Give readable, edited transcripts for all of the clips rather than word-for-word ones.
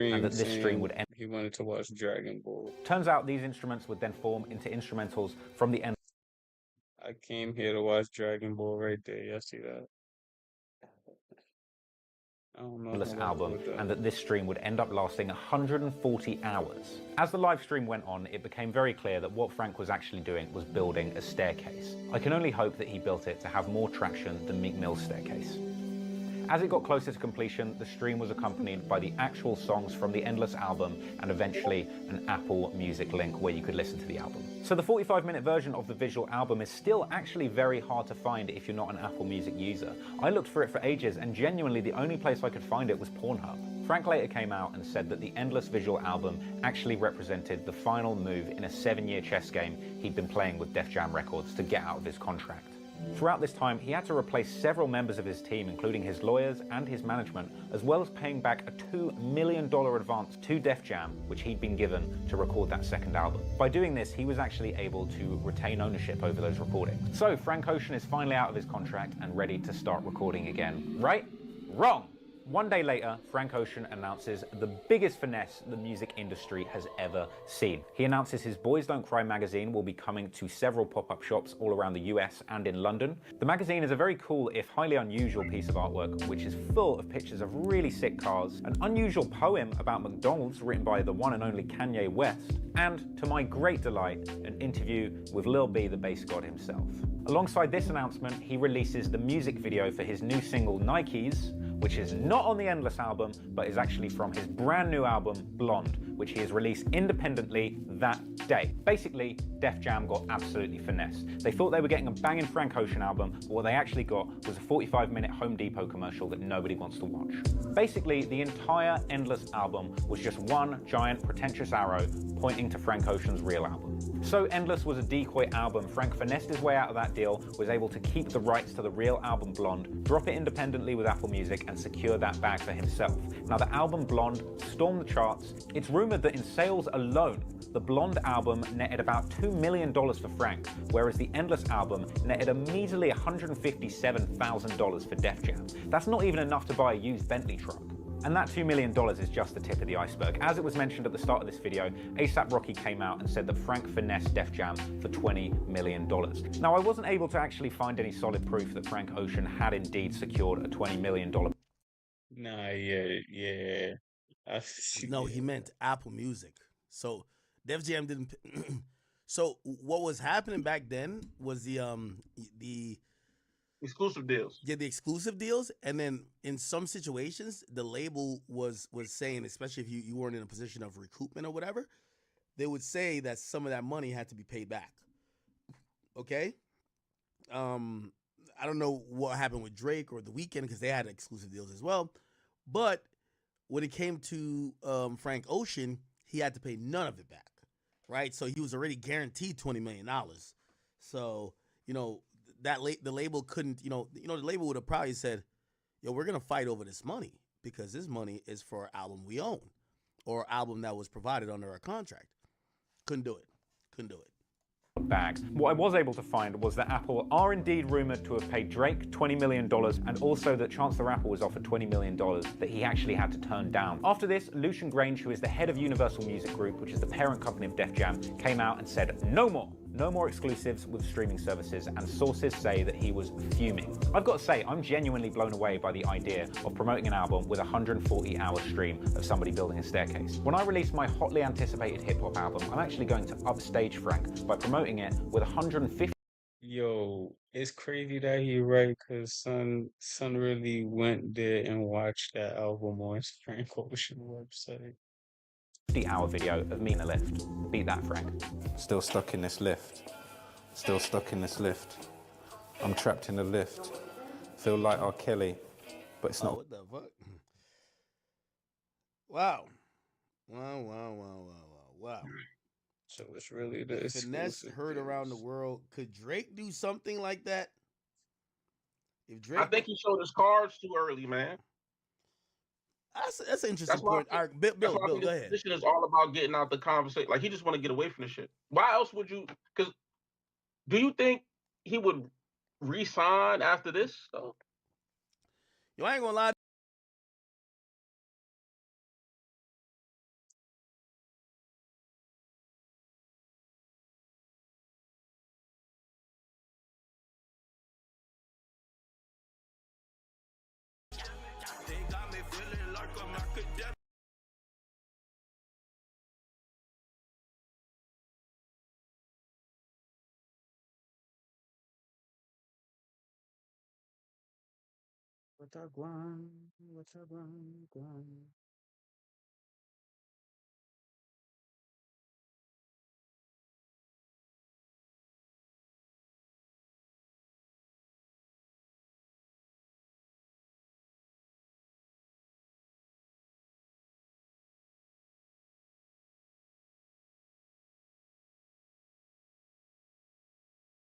and that this stream would end. He wanted to watch Dragon Ball. Turns out these instruments would then form into instrumentals from the I came here to watch Dragon Ball right there. Y'all see that? I don't know endless album, and that this stream would end up lasting 140 hours. As the live stream went on, it became very clear that what Frank was actually doing was building a staircase. I can only hope that he built it to have more traction than Meek Mill's staircase. As it got closer to completion, the stream was accompanied by the actual songs from the Endless album and eventually an Apple Music link where you could listen to the album. So the 45-minute version of the visual album is still actually very hard to find if you're not an Apple Music user. I looked for it for ages and genuinely the only place I could find it was Pornhub. Frank later came out and said that the Endless visual album actually represented the final move in a 7-year chess game he'd been playing with Def Jam Records to get out of his contract. Throughout this time, he had to replace several members of his team, including his lawyers and his management, as well as paying back a $2 million advance to Def Jam, which he'd been given to record that second album. By doing this, he was actually able to retain ownership over those recordings. So Frank Ocean is finally out of his contract and ready to start recording again. Right? Wrong! One day later, Frank Ocean announces the biggest finesse the music industry has ever seen. He announces his Boys Don't Cry magazine will be coming to several pop-up shops all around the US and in London. The magazine is a very cool, if highly unusual piece of artwork, which is full of pictures of really sick cars, an unusual poem about McDonald's written by the one and only Kanye West, and, to my great delight, an interview with Lil B, the bass god himself. Alongside this announcement, he releases the music video for his new single, Nikes, which is not on the Endless album, but is actually from his brand new album, Blonde, which he has released independently that day. Basically, Def Jam got absolutely finessed. They thought they were getting a banging Frank Ocean album, but what they actually got was a 45-minute Home Depot commercial that nobody wants to watch. Basically, the entire Endless album was just one giant pretentious arrow pointing to Frank Ocean's real album. So Endless was a decoy album. Frank finessed his way out of that deal, was able to keep the rights to the real album Blonde, drop it independently with Apple Music, and secure that bag for himself. Now, the album Blonde stormed the charts. It's rumored that in sales alone, the Blonde album netted about $2 million for Frank, whereas the Endless album netted a measly $157,000 for Def Jam. That's not even enough to buy a used Bentley truck. And that $2 million is just the tip of the iceberg. As it was mentioned at the start of this video, A$AP Rocky came out and said that Frank finessed Def Jam for $20 million. Now, I wasn't able to actually find any solid proof that Frank Ocean had indeed secured a $20 million. Nah, yeah. No, he meant Apple Music. So Def Jam didn't. So what was happening back then was the exclusive deals. Yeah, the exclusive deals, and then in some situations, the label was saying, especially if you weren't in a position of recoupment or whatever, they would say that some of that money had to be paid back. Okay, I don't know what happened with Drake or The Weeknd because they had exclusive deals as well, but when it came to Frank Ocean, he had to pay none of it back, right? So he was already guaranteed $20 million. So the label couldn't, the label would have probably said, yo, we're going to fight over this money because this money is for an album we own or album that was provided under our contract. Couldn't do it. Bags. What I was able to find was that Apple are indeed rumored to have paid Drake $20 million and also that Chance the Rapper was offered $20 million that he actually had to turn down. After this, Lucian Grange, who is the head of Universal Music Group, which is the parent company of Def Jam, came out and said, no more exclusives with streaming services, and sources say that he was fuming. I've got to say, I'm genuinely blown away by the idea of promoting an album with a 140-hour stream of somebody building a staircase. When I release my hotly anticipated hip-hop album, I'm actually going to upstage Frank by promoting it with 150. Yo, it's crazy that he right, cause son really went there and watched that album on his Frank Ocean website. Hour video of me in a lift. Beat that, Frank. Still stuck in this lift. I'm trapped in the lift. Feel like R. Kelly, but it's not. What the fuck? Wow. So it's really the finesse heard around the world. Could Drake do something like that? If Drake, I think he showed his cards too early, man. That's an interesting point. All right, Bill, go ahead. This is all about getting out the conversation. Like, he just want to get away from the shit. Why else would you? Because do you think he would re-sign after this? Yo, I ain't gonna lie. What up, Guan? What's up, Guan?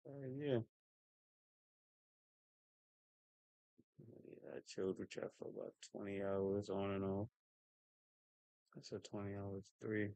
Yeah. Yeah, I chilled with y'all for about 20 hours on and off. I said 20 hours, 3.